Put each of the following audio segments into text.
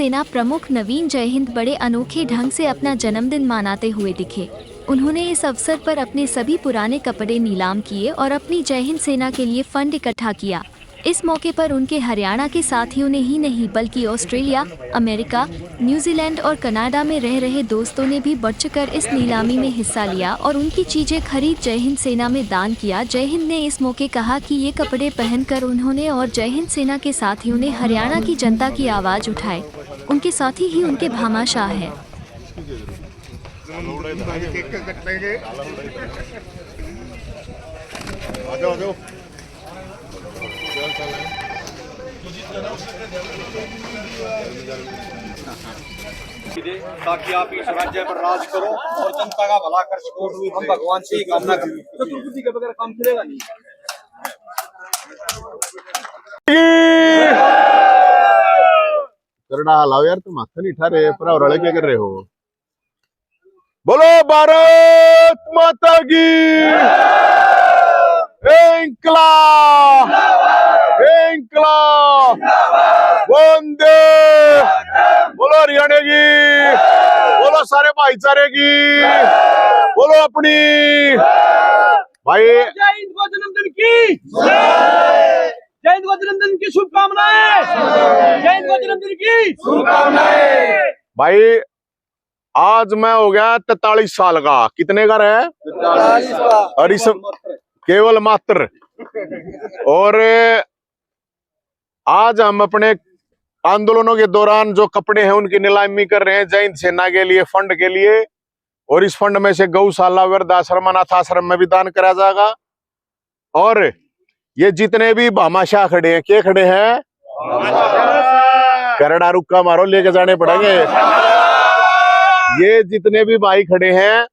सेना प्रमुख नवीन जयहिंद बड़े अनोखे ढंग से अपना जन्मदिन मनाते हुए दिखे। उन्होंने इस अवसर पर अपने सभी पुराने कपड़े नीलाम किए और अपनी जयहिंद सेना के लिए फंड इकट्ठा किया। इस मौके पर उनके हरियाणा के साथियों ने ही नहीं बल्कि ऑस्ट्रेलिया, अमेरिका, न्यूजीलैंड और कनाडा में रह रहे दोस्तों ने भी बढ़चढ़ इस नीलामी में हिस्सा लिया और उनकी चीजें खरीद जयहिंद सेना में दान किया। जयहिंद ने इस मौके कहा कि ये कपड़े पहनकर उन्होंने और जयहिंद सेना के साथियों ने हरियाणा की जनता की आवाज उठाए। उनके साथी ही उनके भामाशाह है। ताकि आप इस राज्य पर राज करो और जनता का भला कर सको। हम भगवान से ही कामना करते हैं। चतुर्बुद्धि के बगैर काम चलेगा नहीं। करना हलाओ यार, तुम हाथ नहीं ठहरे पर और क्या कर रहे हो? बोलो भारत माता की इंकलाब, इंकलाब, वंदे, बोलो हरियाणा की, बोलो सारे भाईचारे की, बोलो अपनी भाई। जय हिंद को जन्मदिन की, जय हिंद को जन्मदिन की शुभकामनाएं, जय हिंद को जन्मदिन की शुभकामनाएं। भाई आज मैं हो गया 43 साल का। कितने का है? 43 का। और इस केवल मात्र। और आज हम अपने आंदोलनों के दौरान जो कपड़े हैं उनकी नीलामी कर रहे हैं जय हिंद सेना के लिए, फंड के लिए। और इस फंड में से गौशाला, वृद्धाश्रम, अनाथ आश्रम में भी दान करा जाएगा। और ये जितने भी भामाशाह खड़े हैं, क्या खड़े हैं? करड़ा रुक्का मारो, लेके जाने पड़ेंगे। ये जितने भी भाई खड़े हैं,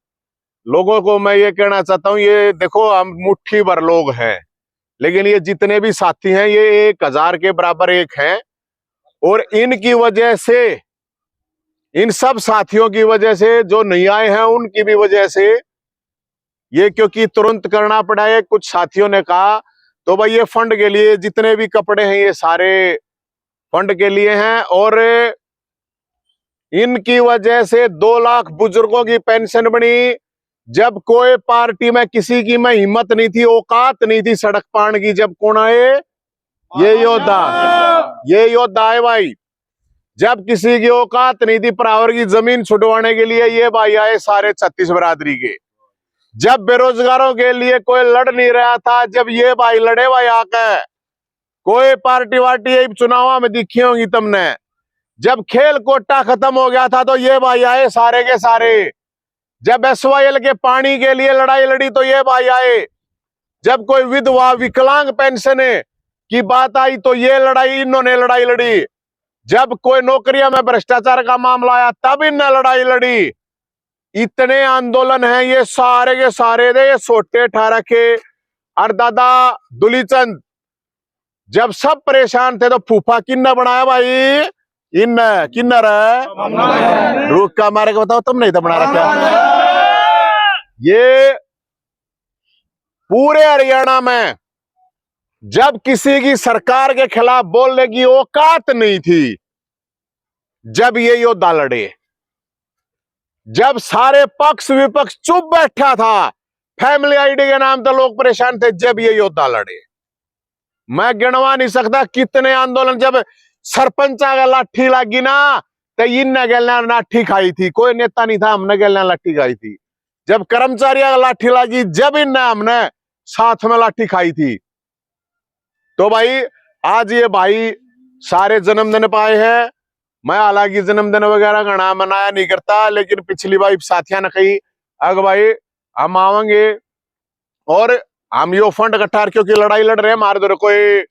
लोगों को मैं ये कहना चाहता हूँ, ये देखो हम मुट्ठी भर लोग हैं, लेकिन ये जितने भी साथी हैं ये 1000 के बराबर एक हैं। और इनकी वजह से, इन सब साथियों की वजह से, जो नहीं आए हैं उनकी भी वजह से ये, क्योंकि तुरंत करना पड़ा है। कुछ साथियों ने कहा तो भाई ये फंड के लिए जितने भी कपड़े हैं ये सारे फंड के लिए हैं। और इनकी वजह से 2 लाख बुजुर्गों की पेंशन बनी। जब कोई पार्टी में किसी की में हिम्मत नहीं थी, औकात नहीं थी सड़क पान की, जब कौन आए? ये योद्धा, ये योद्धा है भाई। जब किसी की औकात नहीं थी परावर की जमीन छुटवाने के लिए, ये भाई आए सारे 36 बरादरी के। जब बेरोजगारों के लिए कोई लड़ नहीं रहा था, जब ये भाई लड़े भाई आकर। कोई पार्टी वार्टी यही चुनाव में दिखी होंगी तुमने। जब खेल कोटा खत्म हो गया था तो ये भाई आए सारे के सारे। जब SYL के पानी के लिए लड़ाई लड़ी तो ये भाई आए। जब कोई विधवा विकलांग पेंशन की बात आई तो ये लड़ाई, इन्होंने लड़ाई लड़ी। जब कोई नौकरियों में भ्रष्टाचार का मामला आया तब इन्होंने लड़ाई लड़ी। इतने आंदोलन हैं ये सारे के सारे दे, ये सोटे ठारा के। और दादा दुलीचंद जब सब परेशान थे तो फूफा किन्ना बनाया भाई? इन किन्नर है रूख का मारे के बताओ, तुम नहीं था बना रखा। ये पूरे हरियाणा में जब किसी की सरकार के खिलाफ बोलने की औकात नहीं थी, जब ये योद्धा लड़े। जब सारे पक्ष विपक्ष चुप बैठा था, फैमिली आईडी के नाम तो लोग परेशान थे, जब ये योद्धा लड़े। मैं गिनवा नहीं सकता कितने आंदोलन। जब सरपंच का लाठी लगी ना तो इन गलना लाठी खाई थी। कोई नेता नहीं था, हमने गलना लाठी खाई थी। जब कर्मचारियों का लाठी लगी, जब इन हमने साथ में लाठी खाई थी। तो भाई आज ये भाई सारे जन्मदिन पाए हैं। मैं हालांकि जन्मदिन वगैरह का मनाया नहीं करता, लेकिन पिछली बार साथिया ने कही अग भाई हम आवेंगे और हम यो फंड इकट्ठा, क्योंकि लड़ाई लड़ रहे हैं हमारे इधर कोई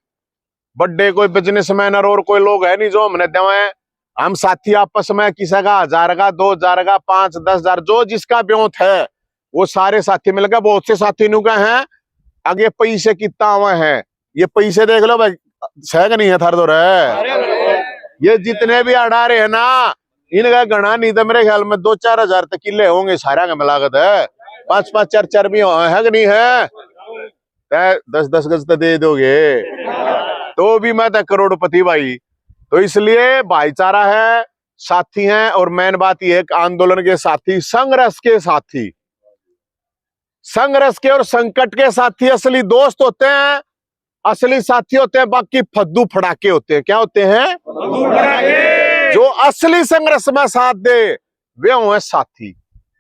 बड़े कोई बिजनेसमैन और कोई लोग है नहीं जो हमने देवे। हम साथी आपस में किसी का 1000 का, 2000 का, 5, 10,000 जो जिसका ब्योत है वो सारे साथी मिलकर, बहुत से साथी नु का है। आगे पैसे कितना हुए हैं ये पैसे देख लो भाई, सह नहीं है थार दो है। ये जितने भी अडारे है ना, इनका गणा नहीं था मेरे ख्याल में 2-4 हजार तक किले होंगे सारा का मिलाकत है। 5-5, 4-4 भी है कि नहीं है? 10-10 गज तो दे दोगे तो भी मैं तो करोड़पति भाई। तो इसलिए भाईचारा है, साथी हैं, और मेन बात यह है कि आंदोलन के साथी, संघर्ष के साथी, संघर्ष के और संकट के साथी असली दोस्त होते हैं, असली साथी होते हैं। बाकी फद्दू फड़ाके होते हैं। क्या होते हैं? जो असली संघर्ष में साथ दे वे हुए साथी।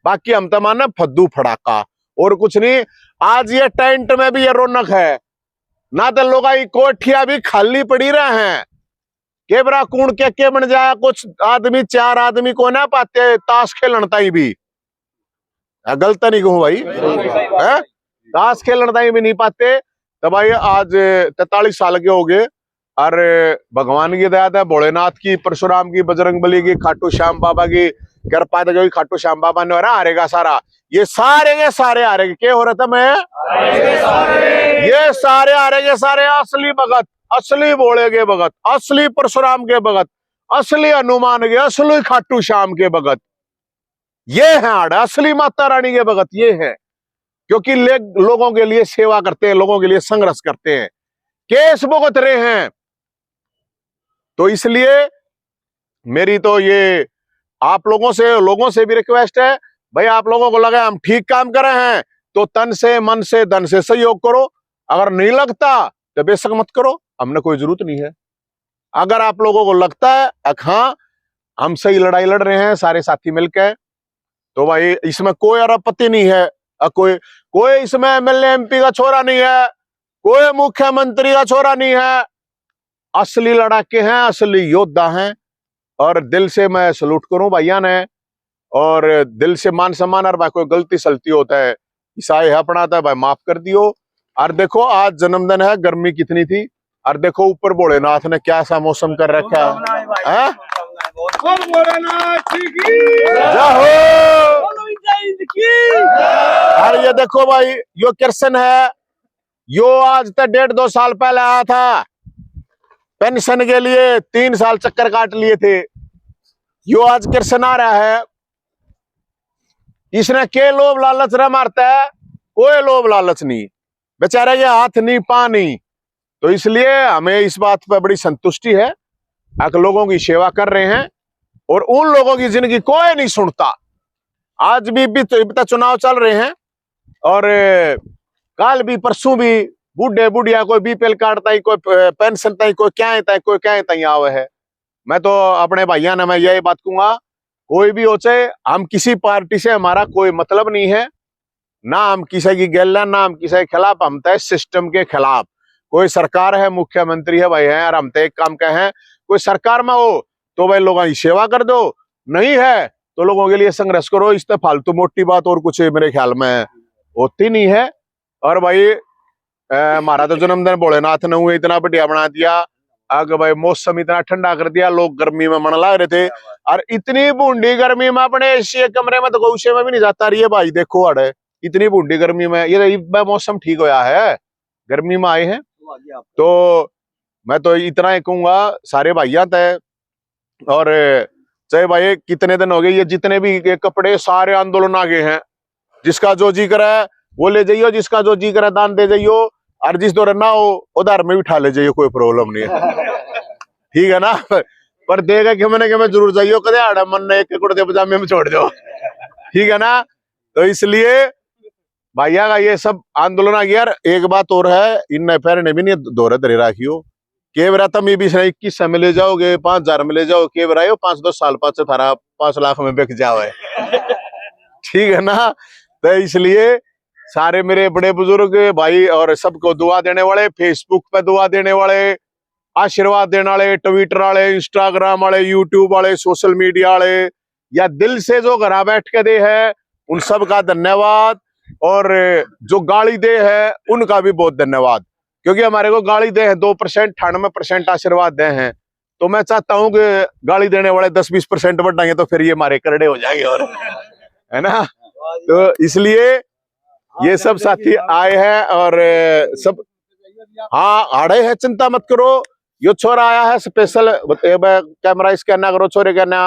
बाकी हम तो माना फद्दू फड़ाका और कुछ नहीं। आज ये टेंट में भी ये रौनक है ना, तो लोग कोठिया भी खाली पड़ी रहे हैं। केबरा कूण के बन जाए, कुछ आदमी, 4 आदमी को ना पाते ताश खेलता ही भी, गलत नहीं कहूं भाई, है ताश खेलता ही भी नहीं पाते। तो भाई आज 43 साल के हो गए, और भगवान की दया है, भोलेनाथ की, परशुराम की, बजरंगबली की, खाटू श्याम बाबा की कृपा है, जो खाटू श्याम बाबा ने हो रहा हारेगा सारा, ये सारे हारेंगे। क्या हो रहा था मैं? ये सारे हारेंगे, सारे असली भगत, असली भोले के भगत, असली परशुराम के भगत, असली हनुमान के, असली खाटू श्याम के भगत, ये है आड़ा, असली माता रानी के भगत ये है। क्योंकि लोगों के लिए सेवा करते हैं, लोगों के लिए संघर्ष करते हैं, केस भुगत रहे हैं। तो इसलिए मेरी तो ये आप लोगों से भी रिक्वेस्ट है, भाई आप लोगों को लगा हम ठीक काम कर रहे हैं तो तन से, मन से, धन से सहयोग करो। अगर नहीं लगता तो बेशक मत करो, हमने कोई जरूरत नहीं है। अगर आप लोगों को लगता है हाँ हम सही लड़ाई लड़ रहे हैं सारे साथी मिलकर, तो भाई इसमें कोई आपत्ति नहीं है। कोई इसमें एमएलए एमपी का छोरा नहीं है, कोई मुख्यमंत्री का छोरा नहीं है। असली लड़ाके हैं, असली योद्धा हैं, और दिल से मैं सलूट करूं भैया ने, और दिल से मान सम्मान। और भाई कोई गलती सलती होता है, ईसाई है अपना था भाई माफ कर दियो। और देखो आज जन्मदिन है, गर्मी कितनी थी, और देखो ऊपर भोलेनाथ ने क्या सा मौसम कर रखा है। और ये देखो भाई यो कृष्ण है, यो आज तक 1.5-2 साल पहले आया था पेंशन के लिए, 3 साल चक्कर काट लिए थे। यो आज कृष्ण आ रहा है, इसने के लोभ लालच रह मारता है, कोई लोभ लालच नहीं, बेचारा ये हाथ नहीं पा नहीं। तो इसलिए हमें इस बात पर बड़ी संतुष्टि है कि लोगों की सेवा कर रहे हैं, और उन लोगों की जिंदगी कोई नहीं सुनता। आज भी तो चुनाव चल रहे हैं, और काल भी परसों भी बूढ़े बुढ़िया कोई बीपीएल कार्ड ताई, कोई पेंशन ताई, कोई क्या ताई आवे है। मैं तो अपने भैया ने मैं यही बात कहूंगा, कोई भी हो चाहे, हम किसी पार्टी से हमारा कोई मतलब नहीं है, ना हम किसी की गैल, ना हम किसी के खिलाफ, हम तो सिस्टम के खिलाफ। कोई सरकार है, मुख्यमंत्री है भाई है, और हम तो एक काम का है, कोई सरकार में हो तो भाई लोगों की सेवा कर दो, नहीं है तो लोगों के लिए संघर्ष करो। इस तो फालतू मोटी बात और कुछ मेरे ख्याल में होती नहीं है। और भाई हमारा तो जन्मदिन भोलेनाथ ने हुए इतना बढ़िया बना दिया, आगे भाई मौसम इतना ठंडा कर दिया, लोग गर्मी में मन लग रहे थे, और इतनी बूंदी गर्मी में अपने एसी कमरे में तो गौशे में भी नहीं जाता रही है भाई। देखो अड़े इतनी बूंदी गर्मी में ये मौसम ठीक होया है, गर्मी में आए हैं। तो मैं तो इतना ही कहूंगा सारे भाइया तय, और चाहे भाई कितने दिन हो गए, ये जितने भी ये कपड़े सारे आंदोलन आगे हैं, जिसका जो जी करे वो ले जाइयो, जिसका जो जी करे दान दे जाइयो, और जिस दौरान ना हो उधार में भी उठा ले जाइयो, कोई प्रॉब्लम नहीं है। ठीक है ना, पर देगा कि मैंने जरूर जाइयो, कदे आड़ा मन ने एक कुर्ते पजामे में छोड़ दो। ठीक है ना, तो इसलिए भैया का ये सब आंदोलन आ गया। एक बात और है, इन पैर ने भी नहीं दौरे धरे राखियो, के बरा तुम ये भी 21 में ले जाओगे, 5,000 में ले जाओ, के बरा 5-10 साल पास थारा 5 लाख में बिक जाओ। ठीक है ना, तो इसलिए सारे मेरे बड़े बुजुर्ग भाई और सबको दुआ देने वाले, फेसबुक पे दुआ देने वाले, आशीर्वाद देने वाले, ट्विटर वाले, इंस्टाग्राम वाले, यूट्यूब वाले, सोशल मीडिया वाले, या दिल से जो घर बैठ के दे है उन सब का धन्यवाद। और जो गाली दे है उनका भी बहुत धन्यवाद, क्योंकि हमारे को गाली दे है 2%, 98% आशीर्वाद दे हैं। तो मैं चाहता हूं कि गाली देने वाले 10-20% बढ़ाएंगे तो फिर ये हमारे करड़े हो जाएंगे, और है ना। तो इसलिए ये सब साथी आए हैं, और सब हाँ आड़े हैं, चिंता मत करो। यो छोरा आया है स्पेशल, कैमरा स्कैन करो, छोरे कहना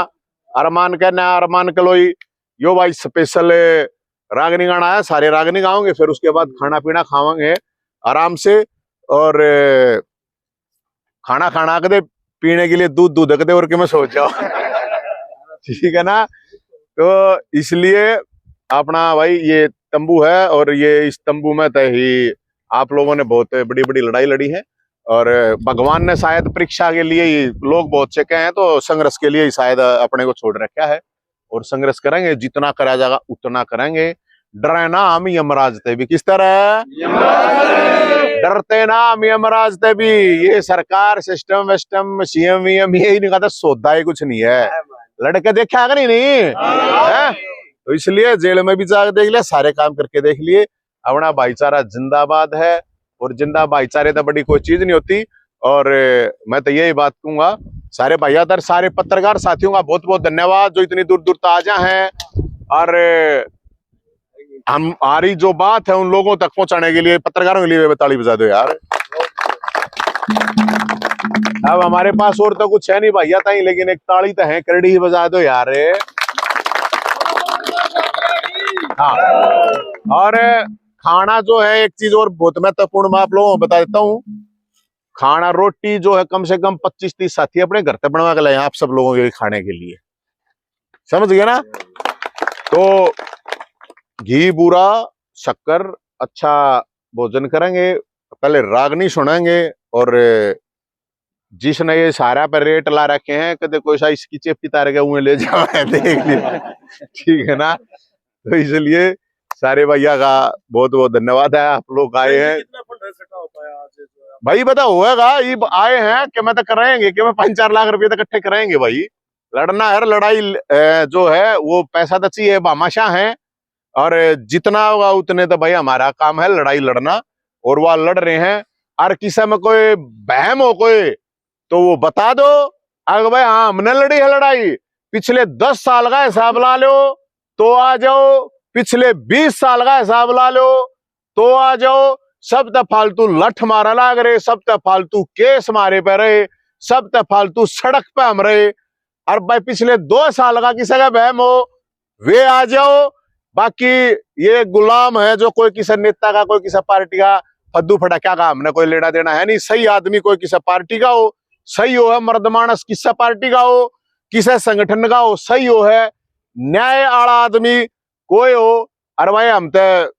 अरमान कलोई, यो भाई स्पेशल रागनी गाना है, सारे रागनी गाओगे, फिर उसके बाद खाना पीना खावांगे आराम से, और खाना खाना के पीने के लिए दूध दूध दे और के मैं सोच जाओ। ठीक है ना। तो इसलिए अपना भाई ये तंबू है, और ये इस तंबू में तो ही आप लोगों ने बहुत बड़ी बड़ी लड़ाई लड़ी है, और भगवान ने शायद परीक्षा के लिए ही, लोग बहुत से कहे हैं तो संघर्ष के लिए ही शायद अपने को छोड़ रखा है, और संघर्ष करेंगे, जितना करा जाएगा उतना करेंगे। डरे ना हम यमराज ते भी, किस तरह डरते ना हम यमराज ते भी। ये सरकार सिस्टम वेस्टम सीएम वीएम यही नहीं कहता, सौदा ही कुछ नहीं है, लड़के देखा कि नहीं है? तो इसलिए जेल में भी जाकर देख लिया, सारे काम करके देख लिए। अपना भाईचारा जिंदाबाद है, और जिंदा भाईचारे तो बड़ी कोई चीज नहीं होती। और मैं तो यही बात कहूंगा, सारे भाइयादार सारे पत्रकार साथियों का बहुत बहुत धन्यवाद जो इतनी दूर दूर ताजा हैं, और हमारी जो बात है उन लोगों तक पहुंचाने के लिए पत्रकारों के लिए ताली बजा दो यार। अब हमारे पास और तो कुछ है नहीं भैया ताई, लेकिन एक ताली तो है, करड़ी ही बजा दो यार। हाँ, और खाना जो है एक चीज और बहुत महत्वपूर्ण मैं आप लोगों को बता देता हूँ। खाना रोटी जो है कम से कम 25-30 साथी अपने घर तक बनवा के लाए आप सब लोगों के खाने के लिए, समझ गए ना। तो घी बूरा शक्कर अच्छा भोजन करेंगे, पहले रागनी सुनेंगे, और जिसने ये सारा पर रेट ला रखे हैं कदे कोई सा इसकी चेप की तार के उन्हें ले जाओ देख लिया। ठीक है ना। तो इसलिए सारे भैया का बहुत बहुत धन्यवाद है, आप लोग आए हैं। कितना फंड इकट्ठा हो पाया आज? भाई बता होगा, ये आए हैं कि मैं तो कराएंगे कि मैं 5-4 लाख रुपए तक इकट्ठे कराएंगे भाई। लड़ना है, लड़ाई जो है वो पैसा तो चाहिए, भामाशाह है, और जितना होगा उतने तो भाई हमारा काम है लड़ाई लड़ना, और वह लड़ रहे हैं। और किसी में कोई बहम हो कोई तो वो बता दो, अगर भाई हाँ हमने लड़ी है लड़ाई, पिछले 10 साल का हिसाब ला लो तो आ जाओ, पिछले 20 साल का हिसाब ला लो तो आ जाओ। सब तक फालतू लठ मारा लाग रहे, सब तक फालतू केस मारे पे रहे, सब तक फालतू सड़क पे हम रहे। और भाई पिछले 2 साल का किसी का बहम हो वे आ जाओ। बाकी ये गुलाम है जो कोई किसी नेता का, कोई किसी पार्टी का फद्दू फटाक्या का हमने कोई लेना देना है नहीं। सही आदमी कोई किसी पार्टी का हो, सही हो है मर्द मानस किसी पार्टी का हो, किसी संगठन का हो, सही हो है न्याय आला आदमी कोई हो। अरे भाई हम तो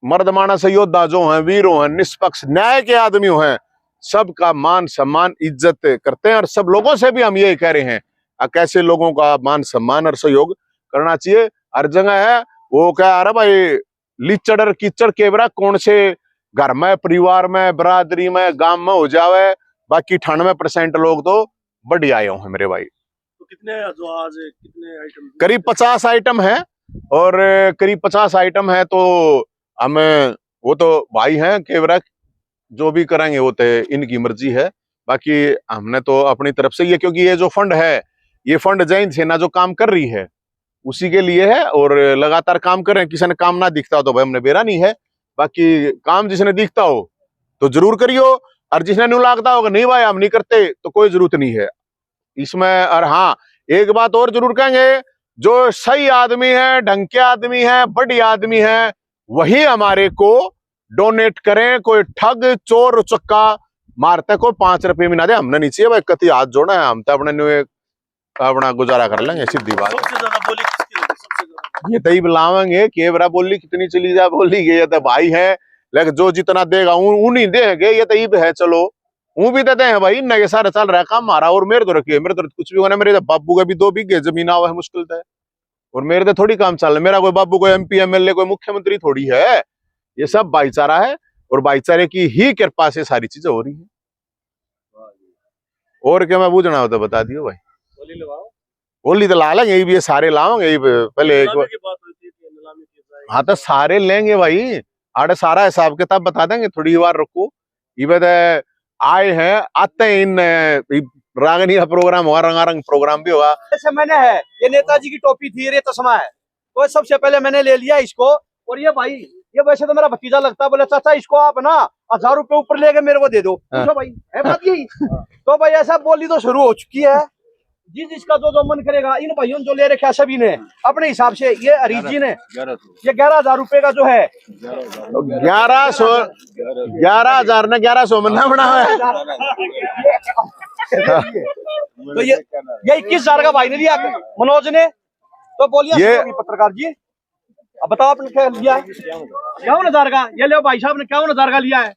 मर्द मानस योद्धा जो हैं, वीरों हैं, निष्पक्ष न्याय के आदमी हैं, सबका मान सम्मान इज्जत करते हैं। और सब लोगों से भी हम यही कह रहे हैं, कैसे लोगों का मान सम्मान और सहयोग करना चाहिए। हर जगह है वो क्या, अरे भाई लीचड़ और कीचड़ केवरा कौन से घर में, परिवार में, बरादरी में, गांव में हो जावे, बाकी 98% लोग तो बढ़िया आए हैं मेरे भाई। तो कितने जो आज कितने आइटम? करीब 50 आइटम है, और करीब 50 आइटम है। तो हम वो तो भाई हैं केवरा, जो भी करेंगे वो तो इनकी मर्जी है। बाकी हमने तो अपनी तरफ से ये, क्योंकि ये जो फंड है ये फंड जय हिंद सेना जो काम कर रही है उसी के लिए है, और लगातार काम कर रहे हैं। किसी ने काम ना दिखता हो तो भाई हमने बेरा नहीं है, बाकी काम जिसने दिखता हो तो जरूर करियो, और जिसने नहीं लगता होगा नहीं भाई हम नहीं करते तो कोई जरूरत नहीं है इसमें। और हाँ एक बात और जरूर कहेंगे, जो सही आदमी है, ढंग के आदमी है, बढ़िया आदमी है, वही हमारे को डोनेट करें। कोई ठग चोर चक्का मारते को 5 रुपए में ना दे, हमने नहीं चाहिए भाई, कति हाथ जोड़ा है, हम तो अपना गुजारा कर लेंगे, सीधी बात। सबसे ज्यादा बोली किसकी होगी? सबसे ज्यादा ये तई बुलावेंगे केवरा बोली कितनी चली जा बोली गई, ये तो भाई है, लेकिन जो जितना देगा उन्हीं देंगे। ये तो है, चलो वो भी देते हैं भाई, नए सारे चल रहा है काम हमारा। और मेरे तो रखिए, मेरे तो कुछ भी होना, मेरे तो बाबू का भी 2 बीघे जमीन आवा है मुश्किल है, और मेरे तो थोड़ी काम चल रहा है। मेरा कोई बाबू कोई MP MLA कोई मुख्यमंत्री थोड़ी है, ये सब भाईचारा है, और भाईचारे की ही कृपा से सारी चीजें हो रही है। और क्या मैं पूछना होता बता दियो भाई। बोली लगाओ, बोली तो ला लेंगे, ये सारे लाओगे पहले एक बार। की बात होती है कि नीलामी की जाए। हाँ तो सारे लेंगे भाई, आड़े सारा हिसाब किताब बता देंगे, थोड़ी बार रुको। ये आए हैं, आते हैं इन रागनी का प्रोग्राम हुआ, रंगारंग प्रोग्राम भी हुआ। जैसे मैंने है, ये नेताजी की टोपी थी, ये चश्मा है, तो सबसे पहले मैंने ले लिया इसको। और ये भाई, ये वैसे तो मेरा भतीजा लगता है, बोले चाचा इसको आप ना 1000 रुपए ऊपर लेके मेरे को दे दो। पूछो भाई है बात यही? तो भाई ऐसा बोली तो शुरू हो चुकी है, जिसका जो मन करेगा। इन भाइयों जो ले रखा सभी ने अपने हिसाब से, ये हरीश जी ने ये 11,000 रुपए का जो है 1100 ने 1100 महीना बना हुआ है। तो ये 21,000 का भाई ने लिया मनोज ने, तो बोलिए ये पत्रकार जी अब बताओ आपने क्या लिया है? 51,000 का ये लो भाई साहब ने 51,000 का लिया है।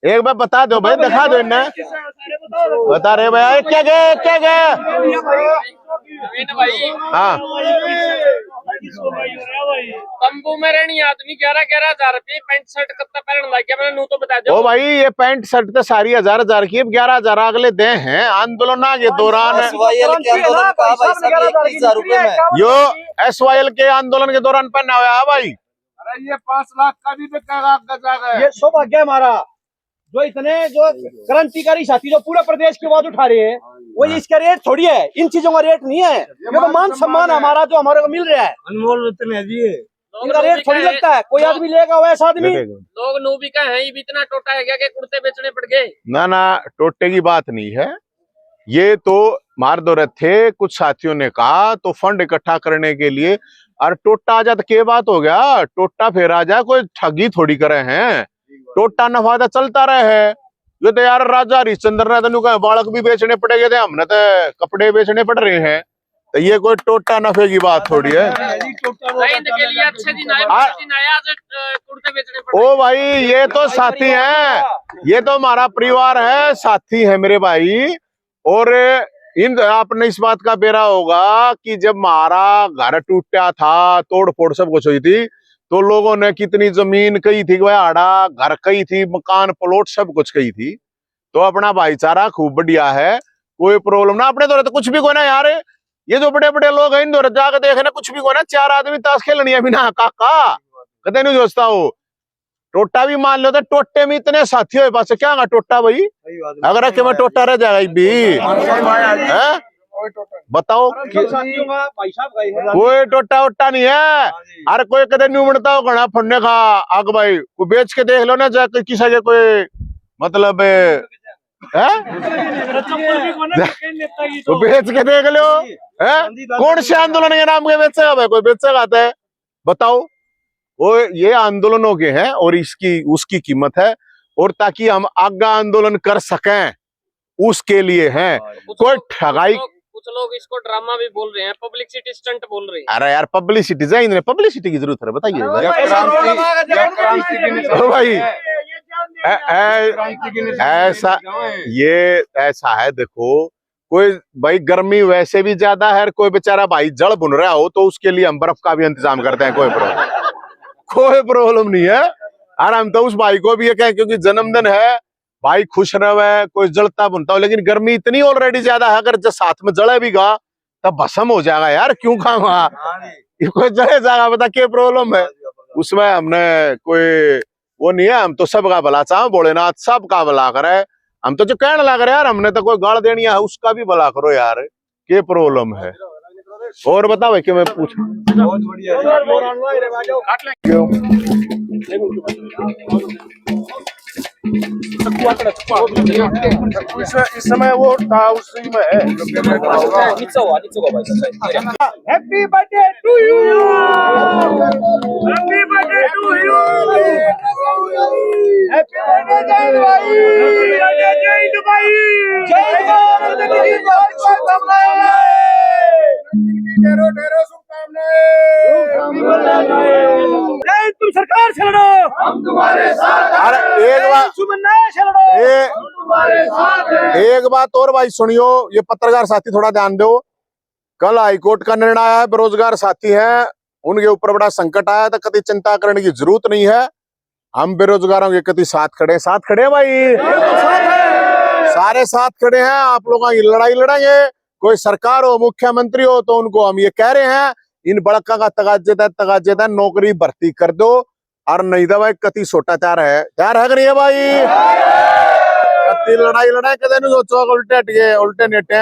एक बार बता दो भाई, दिखा दो इन्हें, बता रहे भैया क्या गए क्या गए। हाँ तंबू में रहनी आदमी 11,000 रुपये पैंट शर्ट कब तक पहन लग गया मैंने नू तो बता दो। ओ भाई ये पैंट शर्ट तो सारी 1,000 की, 11,000 अगले दे हैं आंदोलन के दौरान। यो SYL के आंदोलन के दौरान पहना हुआ है भाई। अरे ये 5 लाख का भी बिकेगा गजा। ये सौभाग्य है हमारा जो इतने जो क्रांतिकारी साथी जो पूरे प्रदेश की आवाज उठा रहे हैं, वो इसका रेट थोड़ी है, इन चीजों का रेट नहीं है, ये तो मान सम्मान हमारा जो हमारे को मिल रहा है, अनमोल रत्न है जी। इनका रेट थोड़ी लगता है, कोई आदमी लेगा वैसा आदमी। लोग नू भी कहे ये भी इतना टोटा है क्या कि कुर्ते बेचने पड़ गए। ना ना टोटे की बात नहीं है, ये तो मार दो रहे थे कुछ साथियों ने कहा तो फंड इकट्ठा करने के लिए, और टोटा आ जाए तो क्या बात हो गया, टोटा फिर आ जाए, कोई ठगी थोड़ी करे हैं, टोटा नफा तो चलता रहे। ये तो यार राजा हरिश्चंद्र ने तो कहा बालक भी बेचने पड़ेंगे थे, हमने तो कपड़े बेचने पड़ रहे हैं, तो ये कोई टोटा नफे की बात थोड़ी है। के लिए अच्छे दिन आए, आज कुर्ते बेचने पड़ ओ भाई ये तो साथी हैं, ये तो हमारा परिवार है, साथी है मेरे भाई। और इन आपने इस बात का बेरा होगा कि जब हमारा घर टूटा था, तोड़ फोड़ सब कुछ हुई थी, तो लोगों ने कितनी जमीन कही थी, वह आड़ा घर कही थी, मकान प्लॉट सब कुछ कही थी। तो अपना भाईचारा खूब बढ़िया है, कोई प्रॉब्लम ना। अपने दौरे तो कुछ भी को ना यार, ये जो बड़े बड़े लोग हैं इन दौरे जाकर देखना कुछ भी को ना, 4 आदमी ताश खेलनी है बिना काका कदे नहीं सोचता हो। टोटा भी मान लो तो टोटे में इतने साथी हो पास क्या टोटा भाई, अगर मैं टोटा रह जाएगा भी है? बताओ कोई टोटा वोटा नहीं है, अरे कोई कदे नहीं उमड़ता हो घना फड़ने का आग भाई, कोई बेच के देख लो ना जाके किसी के कोई मतलब है तो बेच के देख लो है, कौन से आंदोलन के नाम के बेचेगा भाई, कोई बेचेगा आता है बताओ। वो ये आंदोलनों के हैं और इसकी उसकी कीमत है, और ताकि हम आगा आंदोलन कर सकें उसके लिए है। कोई ठगाई, कुछ लोग इसको ड्रामा भी बोल रहे हैं, पब्लिसिटी स्टंट बोल रहे हैं। अरे यार पब्लिसिटी चाहिए, पब्लिसिटी की जरूरत है बताइए भाई। ऐसा ये ऐसा है, देखो कोई भाई गर्मी वैसे भी ज्यादा है, कोई बेचारा भाई जड़ बुन रहा हो तो उसके लिए हम बर्फ का भी इंतजाम करते हैं, कोई प्रॉब्लम नहीं है। और हम तो उस भाई को भी ये कहें क्योंकि जन्मदिन है, भाई खुश रहे, कोई जलता बुनता हो, लेकिन गर्मी इतनी ऑलरेडी ज्यादा है, अगर जो साथ में जड़े भी गा तब भस्म हो जाएगा यार, क्यों खाऊंगा कोई जड़े जाएगा, बता क्या प्रॉब्लम है उसमें। हमने कोई वो नहीं है, हम तो सबका भला चाहो, भोलेनाथ सबका भला करे, हम तो जो कहने लग रहे यार, हमने तो कोई गाड़ देनी है उसका भी भला करो यार, क्या प्रॉब्लम है। और बता भाई, क्यों मैं पूछ इस समय वो था उसी में है। Happy birthday to you, happy birthday to you, happy birthday Jay भाई, जय भाई, जय ढेरों शुभकामनाएं। तुम सरकार से लड़ो, हम तुम्हारे साथ हैं। अरे एक बात और भाई सुनियो, ये पत्रकार साथी थोड़ा ध्यान दो। कल हाईकोर्ट का निर्णय आया है, बेरोजगार साथी हैं उनके ऊपर बड़ा संकट आया था, कभी चिंता करने की जरूरत नहीं है, हम बेरोजगारों के कति साथ खड़े हैं भाई, सारे साथ खड़े हैं। आप लोगों की लड़ाई लड़ेंगे, कोई सरकार हो मुख्यमंत्री हो तो उनको हम ये कह रहे हैं, इन बड़का का तगाजेदा नौकरी भर्ती कर दो, और नहीं तो भाई कति सोटा चार है कि नहीं है भाई, कति लड़ाई लड़ाई कदे नहीं सोचो उल्टे नेटे